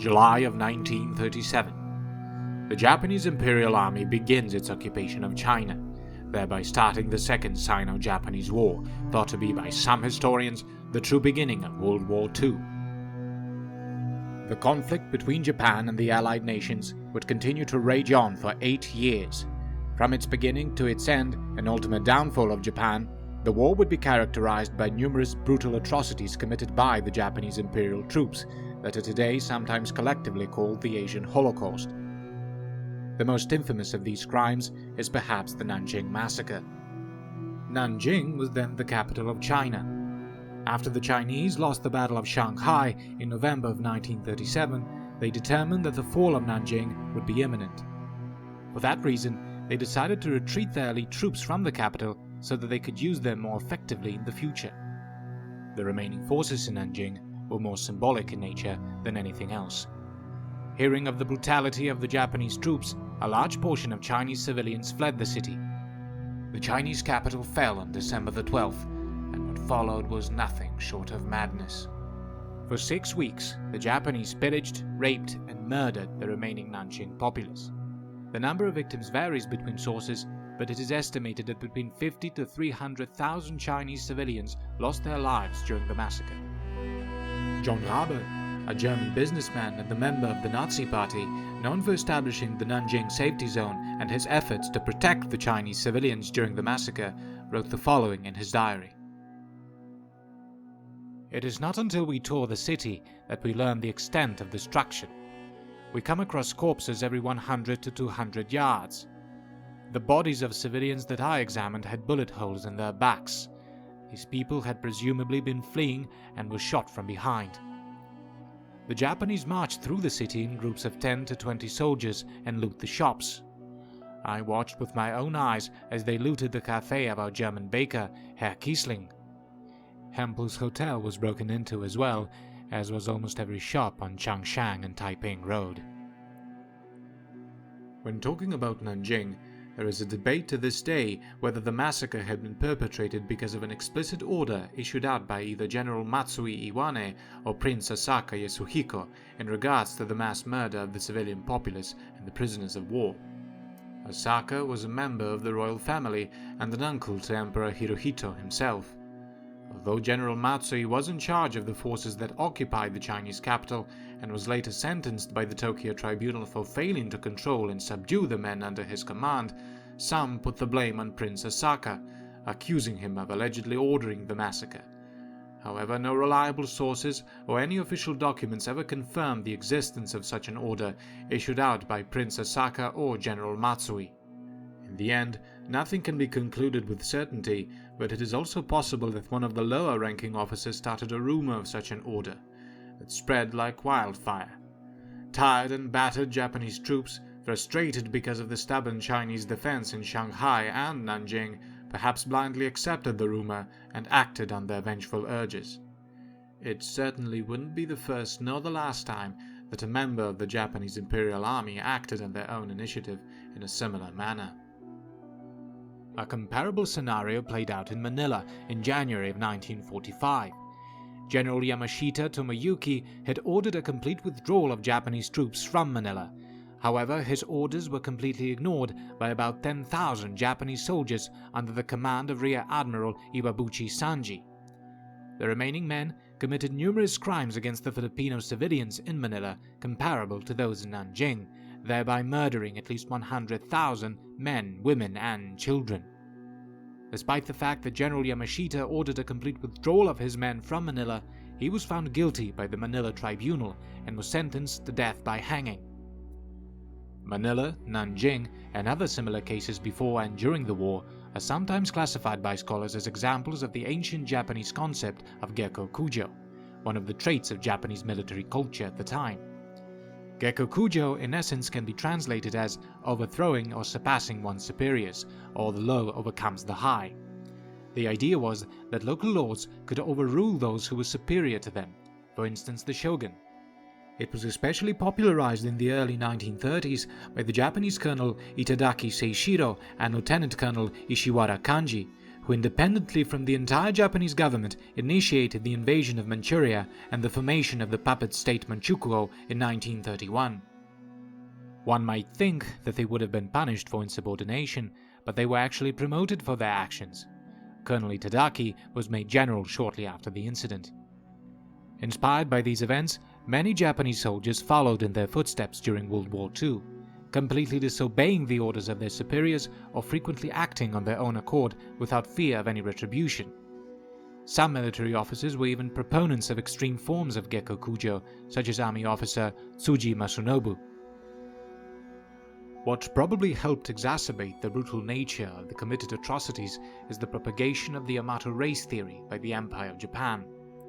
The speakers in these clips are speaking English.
July of 1937. The Japanese Imperial Army begins its occupation of China, thereby starting the Second Sino-Japanese War, thought to be by some historians the true beginning of World War II. The conflict between Japan and the Allied nations would continue to rage on for 8 years. From its beginning to its end and ultimate downfall of Japan, the war would be characterized by numerous brutal atrocities committed by the Japanese imperial troops that are today sometimes collectively called the Asian Holocaust. The most infamous of these crimes is perhaps the Nanjing Massacre. Nanjing was then the capital of China. After the Chinese lost the Battle of Shanghai in November of 1937, they determined that the fall of Nanjing would be imminent. For that reason, they decided to retreat their elite troops from the capital so that they could use them more effectively in the future. The remaining forces in Nanjing were more symbolic in nature than anything else. Hearing of the brutality of the Japanese troops, a large portion of Chinese civilians fled the city. The Chinese capital fell on December the 12th, and what followed was nothing short of madness. For 6 weeks, the Japanese pillaged, raped, and murdered the remaining Nanjing populace. The number of victims varies between sources, but it is estimated that between 50 to 300,000 Chinese civilians lost their lives during the massacre. John Rabe, a German businessman and the member of the Nazi Party, known for establishing the Nanjing Safety Zone and his efforts to protect the Chinese civilians during the massacre, wrote the following in his diary. "It is not until we tour the city that we learn the extent of destruction. We come across corpses every 100 to 200 yards. The bodies of civilians that I examined had bullet holes in their backs. These people had presumably been fleeing and were shot from behind. The Japanese marched through the city in groups of 10 to 20 soldiers and loot the shops. I watched with my own eyes as they looted the cafe of our German baker, Herr Kiesling. Hempel's hotel was broken into as well, as was almost every shop on Changshan and Taiping Road." When talking about Nanjing, there is a debate to this day whether the massacre had been perpetrated because of an explicit order issued out by either General Matsui Iwane or Prince Asaka Yasuhiko in regards to the mass murder of the civilian populace and the prisoners of war. Asaka was a member of the royal family and an uncle to Emperor Hirohito himself. Although General Matsui was in charge of the forces that occupied the Chinese capital and was later sentenced by the Tokyo Tribunal for failing to control and subdue the men under his command, some put the blame on Prince Asaka, accusing him of allegedly ordering the massacre. However, no reliable sources or any official documents ever confirmed the existence of such an order issued out by Prince Asaka or General Matsui. In the end, nothing can be concluded with certainty, but it is also possible that one of the lower-ranking officers started a rumor of such an order that spread like wildfire. Tired and battered Japanese troops, frustrated because of the stubborn Chinese defense in Shanghai and Nanjing, perhaps blindly accepted the rumor and acted on their vengeful urges. It certainly wouldn't be the first nor the last time that a member of the Japanese Imperial Army acted on their own initiative in a similar manner. A comparable scenario played out in Manila in January of 1945. General Yamashita Tomoyuki had ordered a complete withdrawal of Japanese troops from Manila. However, his orders were completely ignored by about 10,000 Japanese soldiers under the command of Rear Admiral Iwabuchi Sanji. The remaining men committed numerous crimes against the Filipino civilians in Manila comparable to those in Nanjing, thereby murdering at least 100,000 men, women, and children. Despite the fact that General Yamashita ordered a complete withdrawal of his men from Manila, he was found guilty by the Manila Tribunal and was sentenced to death by hanging. Manila, Nanjing, and other similar cases before and during the war are sometimes classified by scholars as examples of the ancient Japanese concept of Gekko-kujo, one of the traits of Japanese military culture at the time. Gekko-kujo in essence can be translated as overthrowing or surpassing one's superiors, or the low overcomes the high. The idea was that local lords could overrule those who were superior to them, for instance the shogun. It was especially popularized in the early 1930s by the Japanese Colonel Itadaki Seishiro and Lieutenant Colonel Ishiwara Kanji, who independently from the entire Japanese government initiated the invasion of Manchuria and the formation of the puppet state Manchukuo in 1931. One might think that they would have been punished for insubordination, but they were actually promoted for their actions. Colonel Itadaki was made general shortly after the incident. Inspired by these events, many Japanese soldiers followed in their footsteps during World War II, completely disobeying the orders of their superiors or frequently acting on their own accord without fear of any retribution. Some military officers were even proponents of extreme forms of Gekkokujo, such as Army officer Tsuji Masunobu. What probably helped exacerbate the brutal nature of the committed atrocities is the propagation of the Yamato race theory by the Empire of Japan.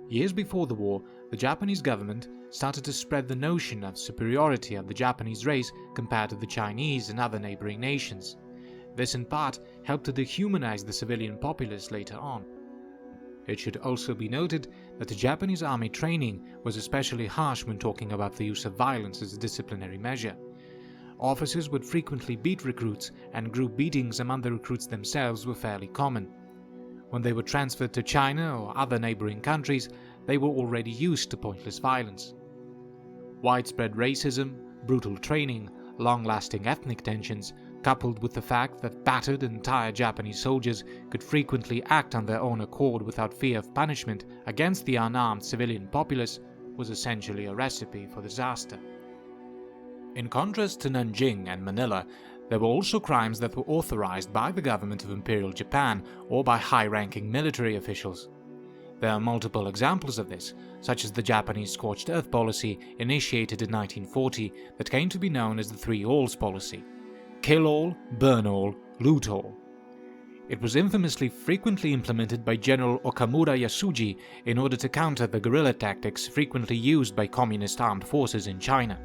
Years before the war, the Japanese government started to spread the notion of superiority of the Japanese race compared to the Chinese and other neighboring nations. This in part helped to dehumanize the civilian populace later on. It should also be noted that the Japanese army training was especially harsh when talking about the use of violence as a disciplinary measure. Officers would frequently beat recruits, and group beatings among the recruits themselves were fairly common. When they were transferred to China or other neighboring countries, they were already used to pointless violence. Widespread racism, brutal training, long-lasting ethnic tensions, coupled with the fact that battered and tired Japanese soldiers could frequently act on their own accord without fear of punishment against the unarmed civilian populace, was essentially a recipe for disaster. In contrast to Nanjing and Manila, there were also crimes that were authorized by the government of Imperial Japan or by high-ranking military officials. There are multiple examples of this, such as the Japanese scorched earth policy initiated in 1940 that came to be known as the Three Alls policy: kill all, burn all, loot all. It was infamously frequently implemented by General Okamura Yasuji in order to counter the guerrilla tactics frequently used by communist armed forces in China.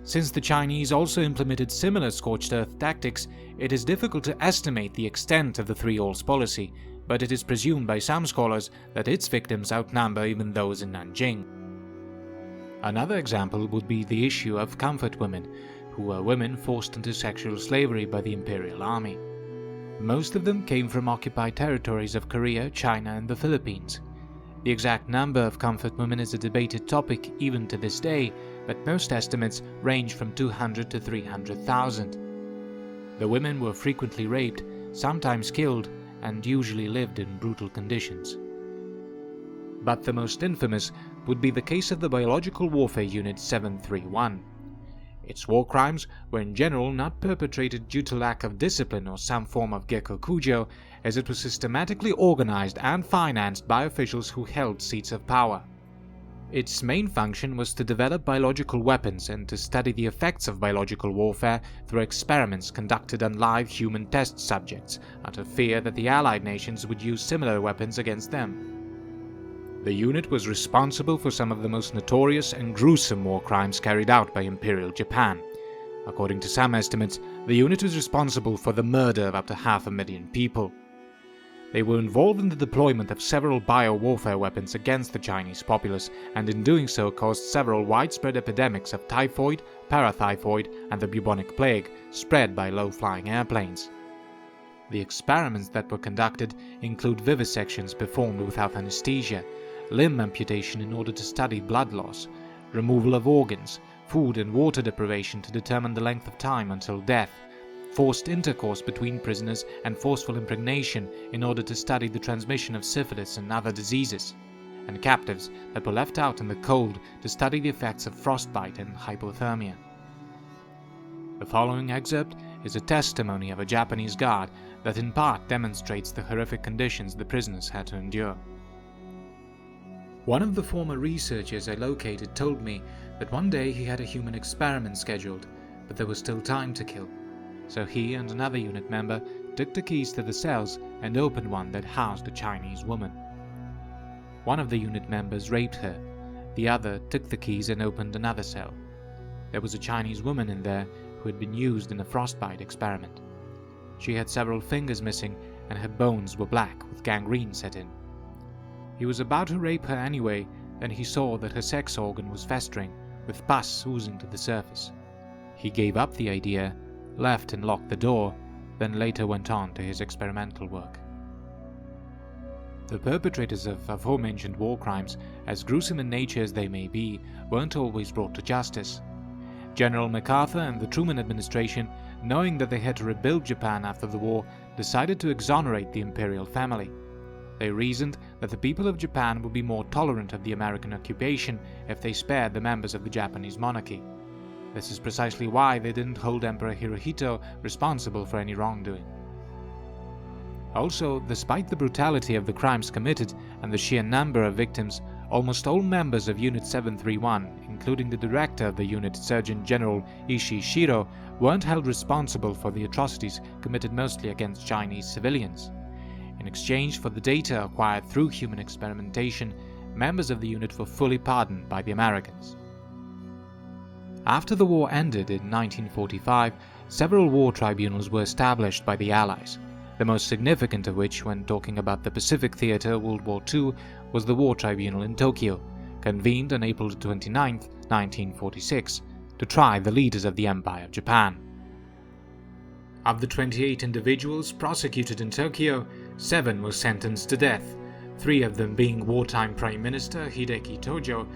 Since the Chinese also implemented similar scorched earth tactics, it is difficult to estimate the extent of the Three Alls policy, but it is presumed by some scholars that its victims outnumber even those in Nanjing. Another example would be the issue of comfort women, who were women forced into sexual slavery by the Imperial Army. Most of them came from occupied territories of Korea, China, and the Philippines. The exact number of comfort women is a debated topic even to this day, but most estimates range from 200 to 300,000. The women were frequently raped, sometimes killed, and usually lived in brutal conditions. But the most infamous would be the case of the Biological Warfare Unit 731. Its war crimes were in general not perpetrated due to lack of discipline or some form of Gekkokujo, as it was systematically organized and financed by officials who held seats of power. Its main function was to develop biological weapons and to study the effects of biological warfare through experiments conducted on live human test subjects, out of fear that the Allied nations would use similar weapons against them. The unit was responsible for some of the most notorious and gruesome war crimes carried out by Imperial Japan. According to some estimates, the unit was responsible for the murder of up to 500,000 people. They were involved in the deployment of several bio-warfare weapons against the Chinese populace, and in doing so caused several widespread epidemics of typhoid, paratyphoid, and the bubonic plague, spread by low-flying airplanes. The experiments that were conducted include vivisections performed without anesthesia, limb amputation in order to study blood loss, removal of organs, food and water deprivation to determine the length of time until death, forced intercourse between prisoners, and forceful impregnation in order to study the transmission of syphilis and other diseases, and captives that were left out in the cold to study the effects of frostbite and hypothermia. The following excerpt is a testimony of a Japanese guard that in part demonstrates the horrific conditions the prisoners had to endure. One of the former researchers I located told me that one day he had a human experiment scheduled, but there was still time to kill. So he and another unit member took the keys to the cells and opened one that housed a Chinese woman. One of the unit members raped her, the other took the keys and opened another cell. There was a Chinese woman in there who had been used in a frostbite experiment. She had several fingers missing and her bones were black with gangrene set in. He was about to rape her anyway, then he saw that her sex organ was festering, with pus oozing to the surface. He gave up the idea, left and locked the door, then later went on to his experimental work. The perpetrators of aforementioned war crimes, as gruesome in nature as they may be, weren't always brought to justice. General MacArthur and the Truman administration, knowing that they had to rebuild Japan after the war, decided to exonerate the imperial family. They reasoned that the people of Japan would be more tolerant of the American occupation if they spared the members of the Japanese monarchy. This is precisely why they didn't hold Emperor Hirohito responsible for any wrongdoing. Also, despite the brutality of the crimes committed and the sheer number of victims, almost all members of Unit 731, including the director of the unit, Surgeon General Ishii Shiro, weren't held responsible for the atrocities committed mostly against Chinese civilians. In exchange for the data acquired through human experimentation, members of the unit were fully pardoned by the Americans. After the war ended in 1945, several war tribunals were established by the Allies, the most significant of which, when talking about the Pacific Theater World War II, was the War Tribunal in Tokyo, convened on April 29, 1946, to try the leaders of the Empire of Japan. Of the 28 individuals prosecuted in Tokyo, 7 were sentenced to death, 3 of them being wartime Prime Minister Hideki Tojo,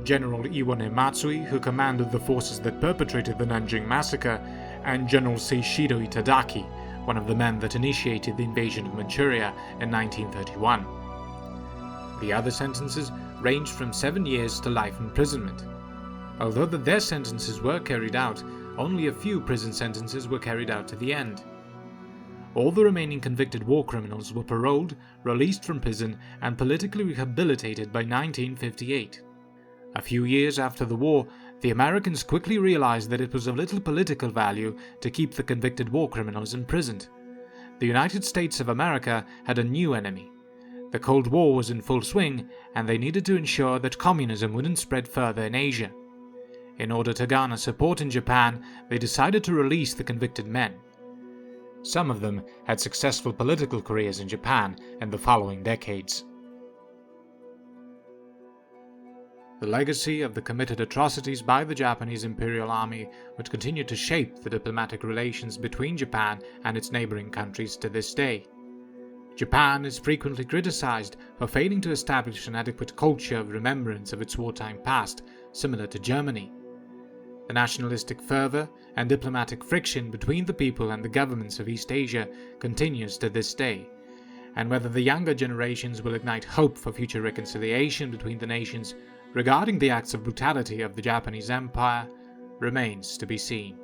General Iwane Matsui, who commanded the forces that perpetrated the Nanjing Massacre, and General Seishiro Itadaki, one of the men that initiated the invasion of Manchuria in 1931. The other sentences ranged from 7 years to life imprisonment. Although their sentences were carried out, only a few prison sentences were carried out to the end. All the remaining convicted war criminals were paroled, released from prison, and politically rehabilitated by 1958. A few years after the war, the Americans quickly realized that it was of little political value to keep the convicted war criminals imprisoned. The United States of America had a new enemy. The Cold War was in full swing, and they needed to ensure that communism wouldn't spread further in Asia. In order to garner support in Japan, they decided to release the convicted men. Some of them had successful political careers in Japan in the following decades. The legacy of the committed atrocities by the Japanese Imperial Army would continue to shape the diplomatic relations between Japan and its neighboring countries to this day. Japan is frequently criticized for failing to establish an adequate culture of remembrance of its wartime past, similar to Germany. The nationalistic fervor and diplomatic friction between the people and the governments of East Asia continues to this day, and whether the younger generations will ignite hope for future reconciliation between the nations regarding the acts of brutality of the Japanese Empire remains to be seen.